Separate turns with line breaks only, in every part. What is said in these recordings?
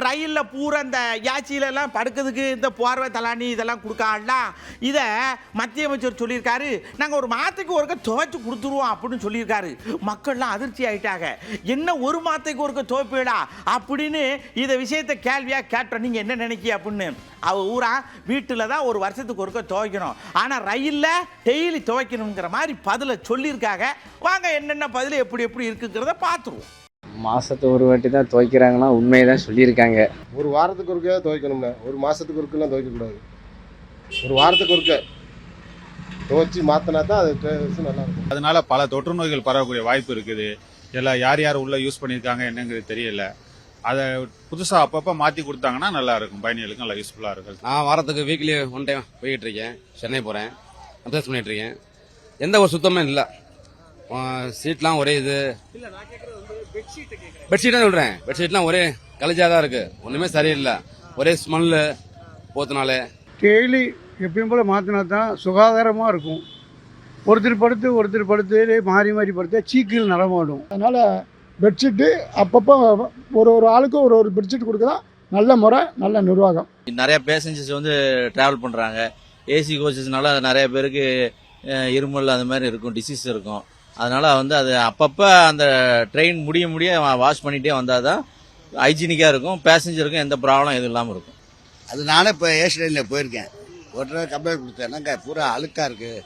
ரயிலில் பூரா இந்த யாச்சியிலலாம் படுக்கிறதுக்கு இந்த போர்வை தலானி இதெல்லாம் கொடுக்கலாம். இதை மத்திய அமைச்சர் சொல்லியிருக்காரு, நாங்கள் ஒரு மாதத்துக்கு ஒருக்க துவைச்சு கொடுத்துருவோம் அப்படின்னு சொல்லியிருக்காரு. மக்கள்லாம் அதிர்ச்சி ஆகிட்டாங்க. என்ன ஒரு மாதத்துக்கு ஒருக்க துவைப்பீடா அப்படின்னு இதை விஷயத்தை கேள்வியாக கேட்டோம். நீங்கள் என்ன நினைக்கி அப்படின்னு. ஊரா வீட்டில் தான் ஒரு வருஷத்துக்கு ஒருக்க துவைக்கணும், ஆனால் ரயிலில் டெய்லி துவைக்கணுங்கிற மாதிரி பதிலை சொல்லியிருக்காங்க. வாங்க என்னென்ன பதில் எப்படி எப்படி இருக்குங்கிறத பார்த்துருவோம்.
மாதத்துக்கு ஒரு வாட்டி தான் துவைக்கிறாங்கன்னா உண்மையை தான் சொல்லியிருக்காங்க.
ஒரு வாரத்துக்கு ஒருக்கே துவைக்கணும்னா, ஒரு மாதத்துக்கு ஒருக்கெல்லாம் துவைக்கக்கூடாது. ஒரு வாரத்துக்கு ஒருக்க துவைச்சி மாற்றினா தான் அது நல்லா இருக்கும்.
அதனால பல தொற்று நோய்கள் பரவக்கூடிய வாய்ப்பு இருக்குது. எல்லாம் யார் யார் உள்ள யூஸ் பண்ணியிருக்காங்க என்னங்கிறது தெரியல. அதை புதுசாக அப்பப்போ மாற்றி கொடுத்தாங்கன்னா நல்லா இருக்கும், பயணிகளுக்கும் நல்லா யூஸ்ஃபுல்லாக இருக்கும்.
நான் வாரத்துக்கு வீக்லி ஒன் டைம் போய்கிட்டு இருக்கேன். சென்னை போகிறேன், அப்சர்ஸ் பண்ணிட்டு இருக்கேன். எந்த ஒரு சுத்தமும் இல்லை. சீட்லாம் ஒரே இது. பெட்ஷீட் தான் சொல்கிறேன். பெட்ஷீட்லாம் ஒரே கலைஜாக தான் இருக்குது. ஒன்றுமே சரியில்லை. ஒரே ஸ்மெல்லு போத்தனால.
டெய்லி எப்பயும் போல் மாற்றினா தான் சுகாதாரமாக இருக்கும். ஒருத்தர் படுத்து மாறி மாறி படுத்தா சீக்கிரம் நடமாடும்.
அதனால் பெட்ஷீட்டு அப்பப்போ ஒரு ஆளுக்கு ஒரு பெட்ஷீட் கொடுக்குறா நல்ல முறை, நல்ல நிர்வாகம்.
நிறைய பேசஞ்சர்ஸ் வந்து ட்ராவல் பண்ணுறாங்க. ஏசி கோச்சஸ்னால நிறைய பேருக்கு இருமல் அது மாதிரி இருக்கும், டிசீஸ் இருக்கும். அதனால் வந்து அது அப்பப்போ அந்த ட்ரெயின் முடிய வாஷ் பண்ணிகிட்டே வந்தால் தான் ஹைஜீனிக்காக இருக்கும், பேசஞ்சருக்கும் எந்த ப்ராப்ளம் எதுவும் இல்லாமல் இருக்கும்.
அது நானே இப்போ ஏசி ட்ரெயினில் போயிருக்கேன். ஒரு தடவை கம்ப்ளைண்ட் கொடுத்தேன்னாங்க பூரா அழுக்காக இருக்குது.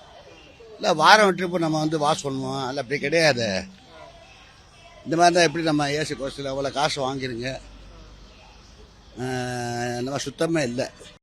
இல்லை வாரம் ட்ரிப்பு நம்ம வந்து வாஷ் பண்ணுவோம், இல்லை அப்படி கிடையாது. இந்த மாதிரி தான் எப்படி நம்ம ஏசி கோச்சில் அவ்வளோ காசு வாங்கிருங்க, நம்ம சுத்தமே இல்லை.